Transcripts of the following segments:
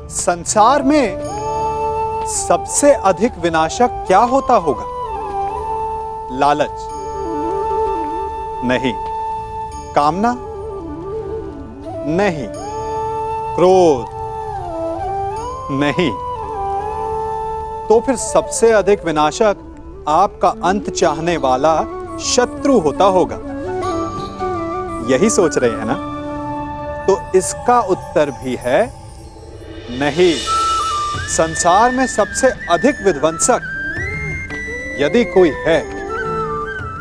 संसार में सबसे अधिक विनाशक क्या होता होगा? लालच नहीं, कामना नहीं, क्रोध नहीं, तो फिर सबसे अधिक विनाशक आपका अंत चाहने वाला शत्रु होता होगा। यही सोच रहे हैं ना? तो इसका उत्तर भी है नहीं। संसार में सबसे अधिक विध्वंसक यदि कोई है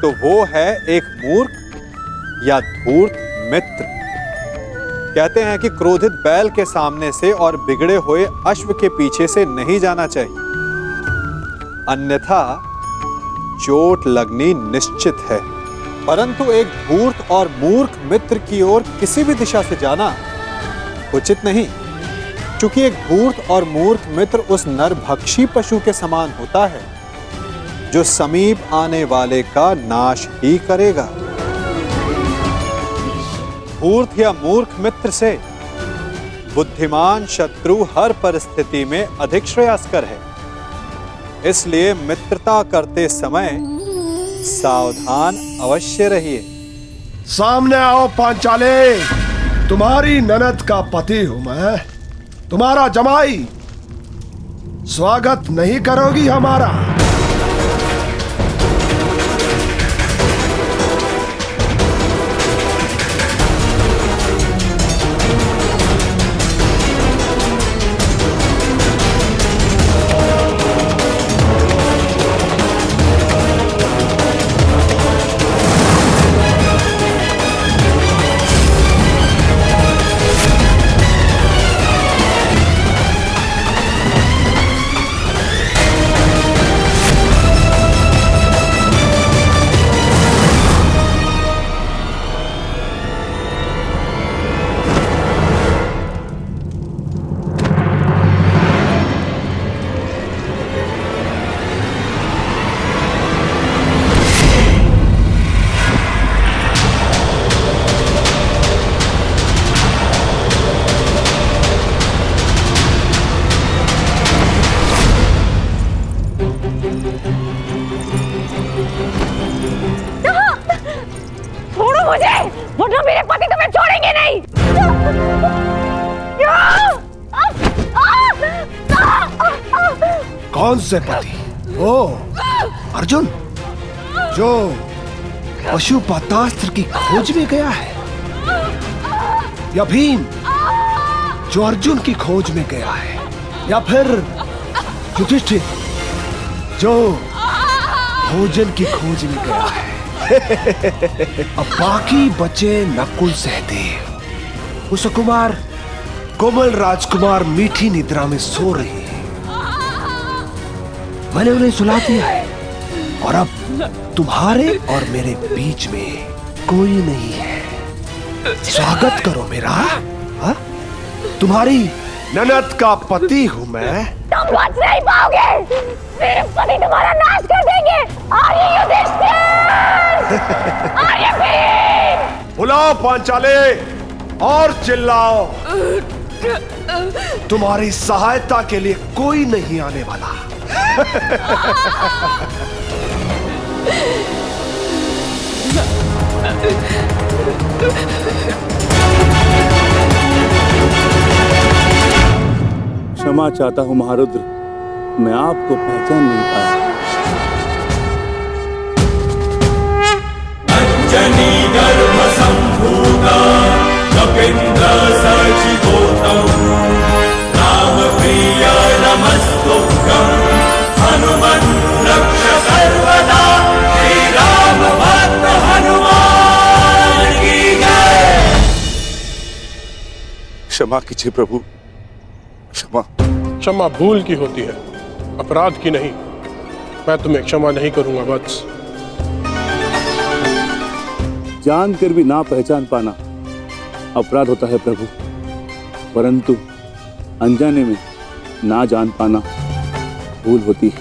तो वो है एक मूर्ख या धूर्त मित्र। कहते हैं कि क्रोधित बैल के सामने से और बिगड़े हुए अश्व के पीछे से नहीं जाना चाहिए, अन्यथा चोट लगनी निश्चित है। परंतु एक धूर्त और मूर्ख मित्र की ओर किसी भी दिशा से जाना उचित नहीं, क्योंकि एक धूर्त और मूर्ख मित्र उस नरभक्षी पशु के समान होता है जो समीप आने वाले का नाश ही करेगा। धूर्त या मूर्ख मित्र से बुद्धिमान शत्रु हर परिस्थिति में अधिक श्रेयस्कर है। इसलिए मित्रता करते समय सावधान अवश्य रहिए। सामने आओ पांचाले, तुम्हारी ननद का पति हूं मैं, तुम्हारा जमाई। स्वागत नहीं करोगी हमारा? वरना मेरे पति तुम्हें छोड़ेंगे नहीं। कौन से पति? ओ अर्जुन, जो पशुपतास्त्र की खोज में गया है, या भीम जो अर्जुन की खोज में गया है, या फिर युधिष्ठिर जो भोजन की खोज में गया है। अब बाकी बचे नकुल सहदेव, कुशकुमार, कोमल राजकुमार मीठी निद्रा में सो रहे हैं। मैंने उन्हें सुला दिया है और अब तुम्हारे और मेरे बीच में कोई नहीं है। स्वागत करो मेरा। हा? तुम्हारी ननद का पति हूं मैं। तुम बच नहीं पाओगे, मेरे पति तुम्हारा नाश कर देंगे। आर्य युधिष्ठिर, आर्य भीम। बुलाओ पांचाले और चिल्लाओ। तुम्हारी सहायता के लिए कोई नहीं आने वाला। क्षमा चाहता हूं महारुद्र, मैं आपको पहचान नहीं पाया। अंजनी गर्भ संभूता कपिंद्र सचिवोतम राम प्रिय नमस्तुभ्यं हनुमन् रक्ष सर्वदा। श्री राम भक्त हनुमान की जय। क्षमा कीजिए प्रभु, क्षमा। क्षमा भूल की होती है, अपराध की नहीं। मैं तुम्हें क्षमा नहीं करूंगा वत्स। जानकर भी ना पहचान पाना अपराध होता है प्रभु, परंतु अनजाने में ना जान पाना भूल होती है।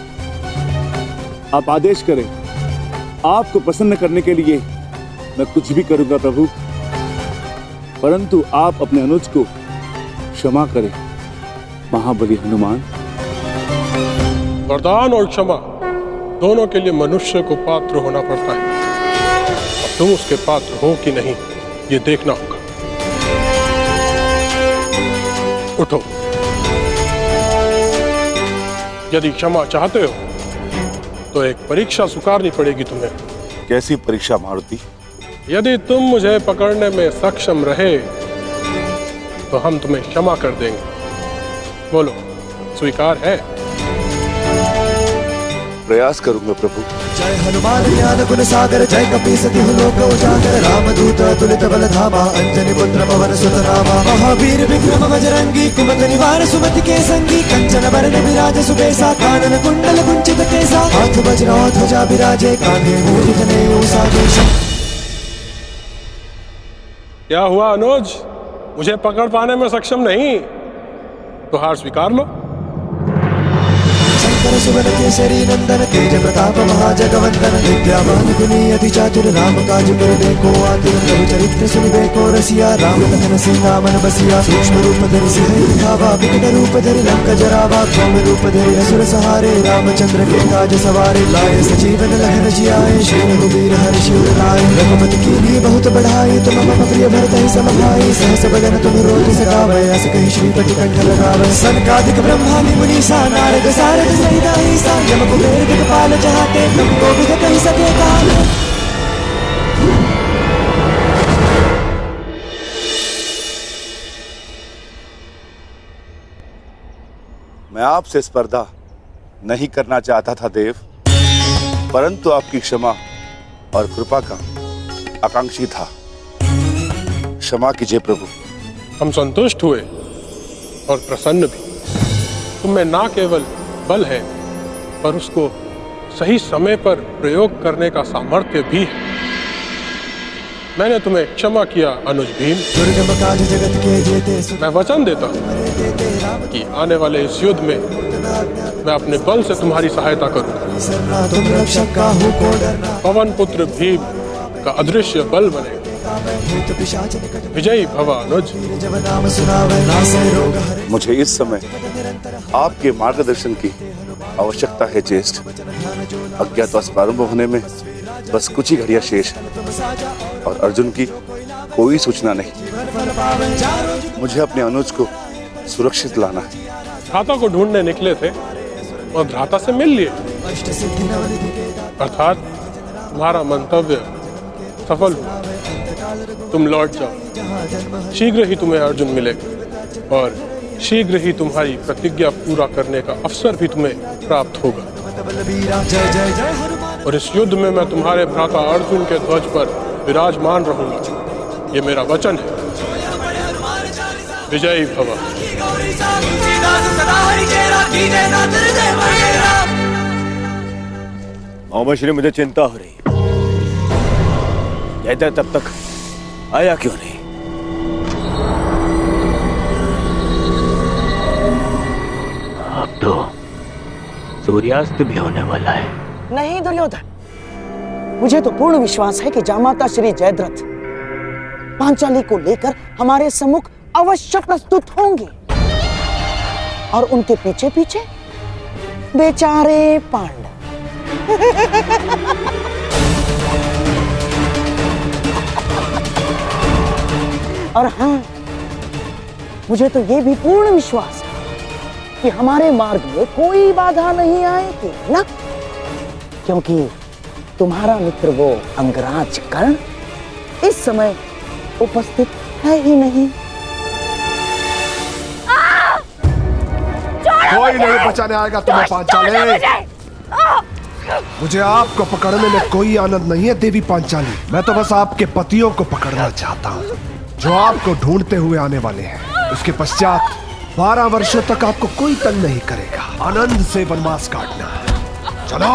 आप आदेश करें, आपको प्रसन्न करने के लिए मैं कुछ भी करूंगा प्रभु, परंतु आप अपने अनुज को क्षमा करें। महाबली हनुमान, वरदान और क्षमा दोनों के लिए मनुष्य को पात्र होना पड़ता है। अब तुम उसके पात्र हो कि नहीं, ये देखना होगा। उठो। यदि क्षमा चाहते हो तो एक परीक्षा स्वीकारनी पड़ेगी तुम्हें। कैसी परीक्षा मारुति? यदि तुम मुझे पकड़ने में सक्षम रहे तो हम तुम्हें क्षमा कर देंगे। बोलो, स्वीकार है? प्रयास करूंगा प्रभु। जय हनुमान ज्ञान गुण सागर, जय कपीस तिहु लोक उजागर, रामदूत अतुलित बल धामा, अंजनी पुत्र पवन सुत नामा, महावीर विक्रम बजरंगी, कुमति निवार सुमति के संगी, कंचन बरन विराज सुबेसा, कानन कुंडल कुंचित केसा, हाथ वज्र ध्वजा विराजे, कांधे मूढ़ जनेऊ साजे। क्या हुआ अनुज, मुझे पकड़ पाने में सक्षम नहीं? तो हार स्वीकार लो। शंकर सुवन केसरी नंदन, तेज प्रताप महाजगवंदन, विद्यावान गुणी अति चातुर, राम काज करने को आतुर, प्रभु चरित्र सुनिबे को रसिया, राम कथन सीता मन बसिया, सूक्ष्म रूप धरि सिंह दिखावा, विकट रूप धरि लंक जरावा, सौम्य रूप धरि असुर सहारे, रामचंद्र के काज सवारे, लाए सजीवन लहन जियाए, श्री रघुवीर हर्षि उर लाए, रघुपति कीन्ही बहुत बढ़ाई, तुम मम प्रिय भरत ही सम भाई, सहस बदन तुम रोज सगावै, अस कहि श्रीपति कंठ लगावै, सनकादिक ब्रह्मादि मुनीसा, नारद सारद सहित अहिसा, यम कुबेर दिक्पाल चाहते, तुमको विध कहि सके काल। मैं आपसे स्पर्धा नहीं करना चाहता था देव, परंतु आपकी क्षमा और कृपा का आकांक्षी था। क्षमा कीजिए प्रभु। हम संतुष्ट हुए और प्रसन्न भी। तुम्हें ना केवल बल है पर उसको सही समय पर प्रयोग करने का सामर्थ्य भी है। मैंने तुम्हें क्षमा किया अनुज भीम। दुर्गम काज जगत के जेते, मैं वचन देता हूँ कि आने वाले इस युद्ध में मैं अपने बल से तुम्हारी सहायता करूंगा। तुम रक्षक काहू को डरना, पवन पुत्र भीम का अदृश्य बल बनेगा। विजयी भव अनुज। जब नाम सुनावे, नासे रोग हरे। मुझे इस समय आपके मार्गदर्शन की आवश्यकता है ज्येष्ठ। अज्ञातवास प्रारंभ होने में बस कुछ ही घड़ियां शेष है और अर्जुन की कोई सूचना नहीं। मुझे अपने अनुज को सुरक्षित लाना है। भ्राता को ढूंढने निकले थे और भ्राता से मिल लिए, अर्थात तुम्हारा मंतव्य सफल हुआ। तुम लौट जाओ। शीघ्र ही तुम्हें अर्जुन मिलेगा और शीघ्र ही तुम्हारी प्रतिज्ञा पूरा करने का अवसर भी तुम्हें प्राप्त होगा। और इस युद्ध में मैं तुम्हारे भ्राता अर्जुन के ध्वज पर विराजमान रहूंगा। ये मेरा वचन है। विजयी भव। मोहम्मद श्री, मुझे चिंता हो रही है। जयद्रथ तब तक आया क्यों नहीं? अब तो सूर्यास्त भी होने वाला है। नहीं दुर्योधन, मुझे तो पूर्ण विश्वास है कि जामाता श्री जयद्रथ पांचाली को लेकर हमारे सम्मुख अवश्य प्रस्तुत होंगे और उनके पीछे पीछे बेचारे पांडव। और हाँ, मुझे तो ये भी पूर्ण विश्वास है कि हमारे मार्ग में कोई बाधा नहीं आएगी ना, क्योंकि तुम्हारा मित्र वो अंगराज कर्ण इस समय उपस्थित है ही नहीं। कोई नहीं बचाने आएगा तुम्हें पांचाली। मुझे आपको पकड़ने में कोई आनंद नहीं है देवी पांचाली। मैं तो बस आपके पतियों को पकड़ना चाहता हूँ जो आपको ढूंढते हुए आने वाले हैं। उसके पश्चात 12 वर्षों तक आपको कोई तंग नहीं करेगा। आनंद से वनवास काटना। चलो।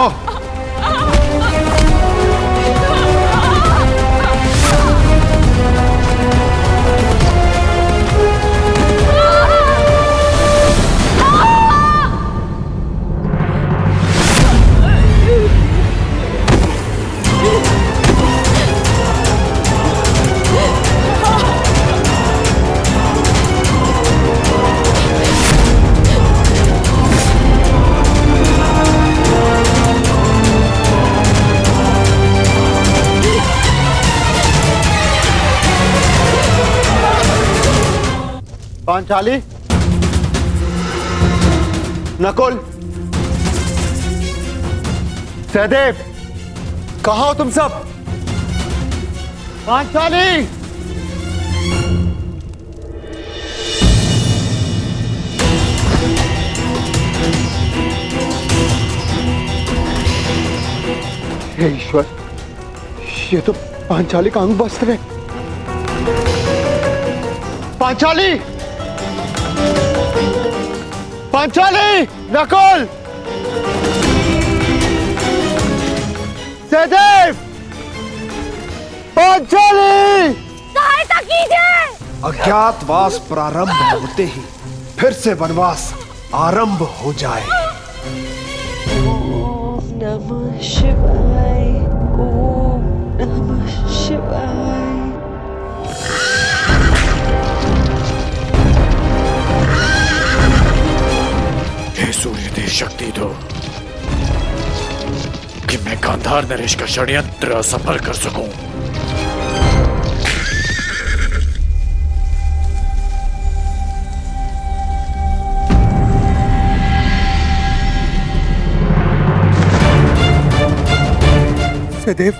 पांचाली, नकुल, सहदेव, कहाँ हो तुम सब? पांचाली, हे ईश्वर, ये तो पांचाली का अंग वस्त्र है। पांचाली, पांचाली, नकुल, सहदेव, पांचाली, सहायता कीजिए। अज्ञातवास प्रारंभ होते ही फिर से वनवास आरंभ हो जाए। ओम नमः शिवाय, ओम नमः शिवाय। हे सूर्य देव, शक्ति दो कि मैं गांधार नरेश का षड्यंत्र सफल कर सकूं। सहदेव,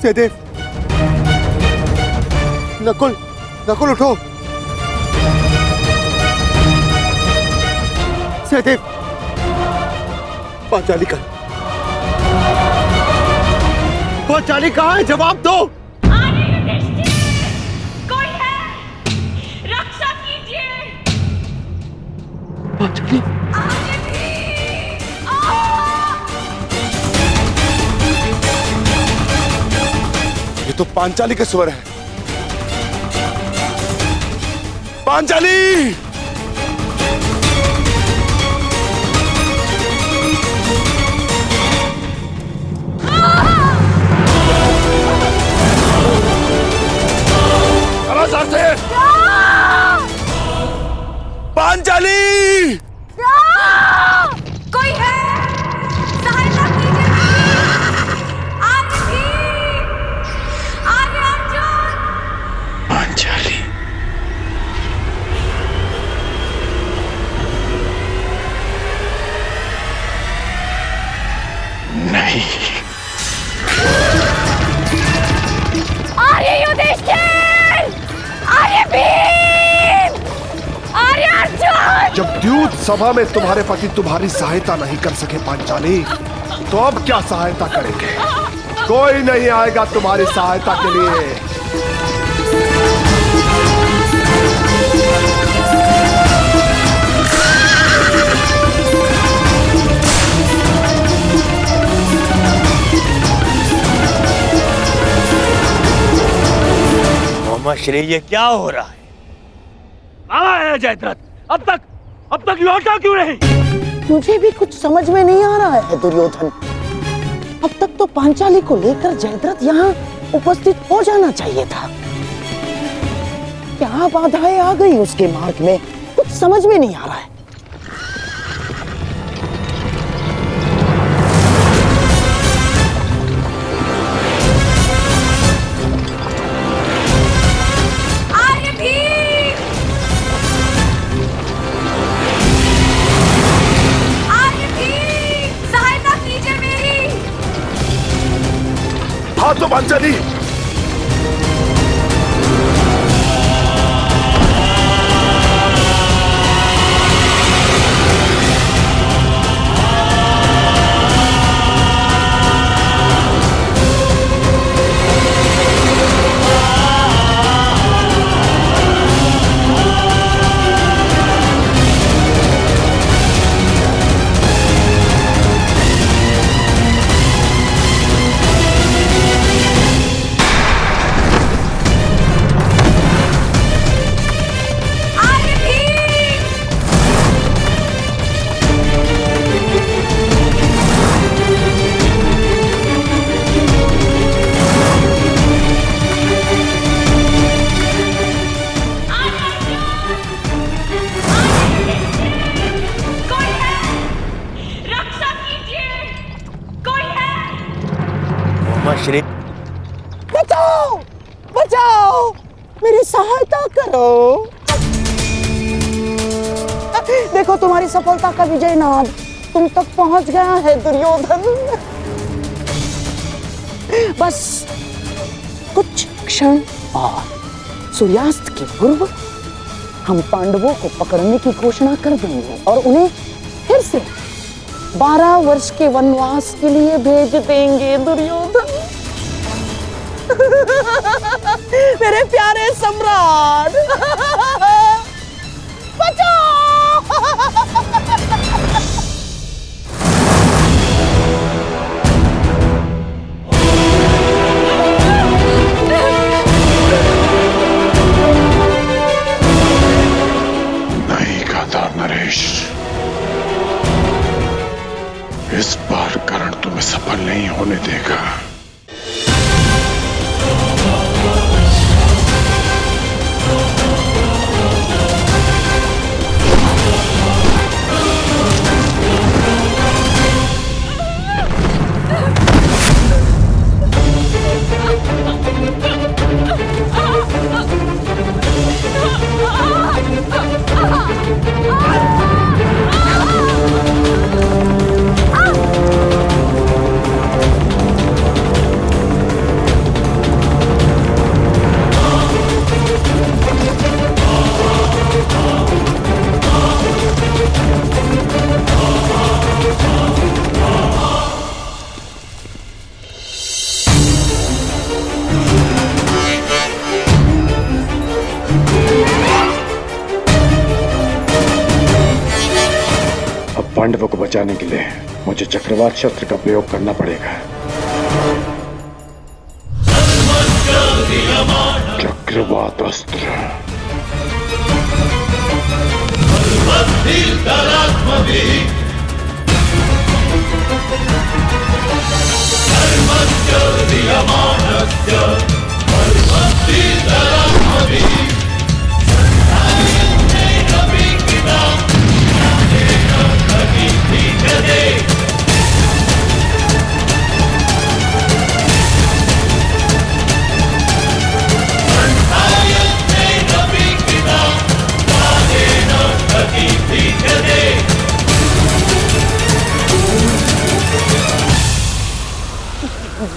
सहदेव, नकुल, नकुल उठो। सहदेव, पांचाली का, पांचाली कहाँ है? जवाब दो। आर्य युधिष्ठिर, कोई है? रक्षा कीजिए। पांचाली, आर्य भीम, ये तो पांचाली के स्वर है। पांचाली, पांचाली, कोई है? सहायता कीजिए। आर्य भीम, आर्य अर्जुन। पांचाली, नहीं। आर्य युधिष्ठिर, आर्य भीम, आर्य अर्जुन। जब द्यूत सभा में तुम्हारे पति तुम्हारी सहायता नहीं कर सके पांचाली, तो अब क्या सहायता करेंगे? कोई नहीं आएगा तुम्हारी सहायता के लिए। मामा श्री, ये क्या हो रहा है? कहाँ है जयद्रथ? अब तक लौटा क्यों नहीं? मुझे भी कुछ समझ में नहीं आ रहा है दुर्योधन। अब तक तो पांचाली को लेकर जयद्रथ यहाँ उपस्थित हो जाना चाहिए था। क्या बाधाएं आ गई उसके मार्ग में, कुछ समझ में नहीं आ रहा है। आर्य भीम, आर्य भीम, सहायता कीजिए मेरी। हाँ तो पांचाली, श्री, बचाओ, बचाओ, मेरी सहायता करो। देखो तुम्हारी सफलता का विजय नाद तुम तक पहुंच गया है दुर्योधन। बस कुछ क्षण और सूर्यास्त के पूर्व हम पांडवों को पकड़ने की घोषणा कर देंगे और उन्हें फिर से 12 वर्ष के वनवास के लिए भेज देंगे दुर्योधन। मेरे प्यारे सम्राट बचाओ। नहीं गाता नरेश, इस बार कर्ण तुम्हें सफल नहीं होने देगा। पांडवों को बचाने के लिए मुझे चक्रवात शस्त्र का प्रयोग करना पड़ेगा। चक्रवात अस्त्र।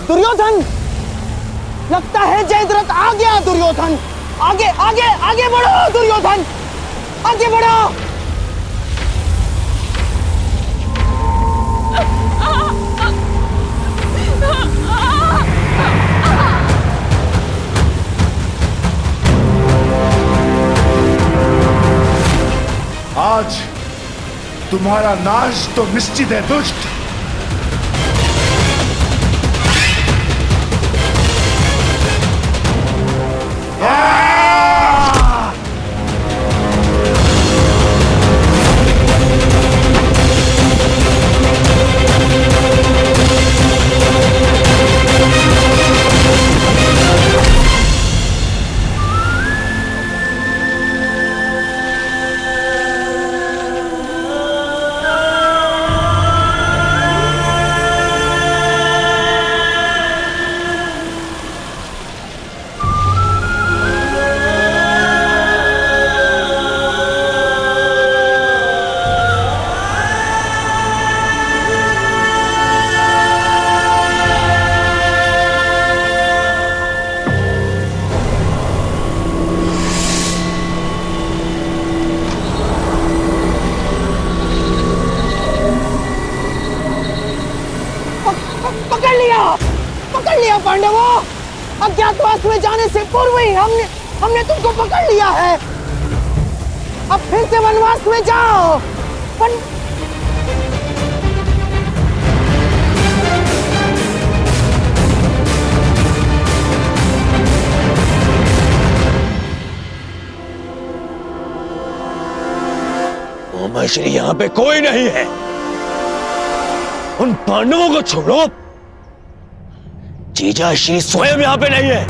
दुर्योधन, लगता है जयद्रथ आ गया। दुर्योधन आगे आगे आगे बढ़ो। दुर्योधन आगे बढ़ो। आज तुम्हारा नाश तो निश्चित है दुष्ट। पकड़ लिया पांडवों। अज्ञातवास में जाने से पूर्व ही हमने तुमको पकड़ लिया है। अब फिर से वनवास में जाओ। श्री यहाँ पे कोई नहीं है। उन पांडवों को छोड़ो, जीजा श्री स्वयं यहाँ पे नहीं है।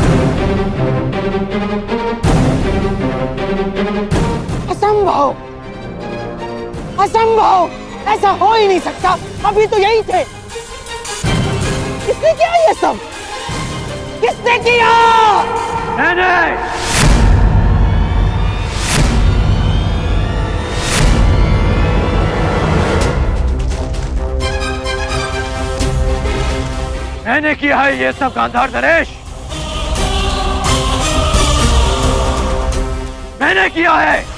असंभव, असंभव, ऐसा हो ही नहीं सकता। अभी तो यही थे। किसने किया ये सब? किसने किया? नहीं। मैंने किया है ये सब गांधार नरेश, मैंने किया है।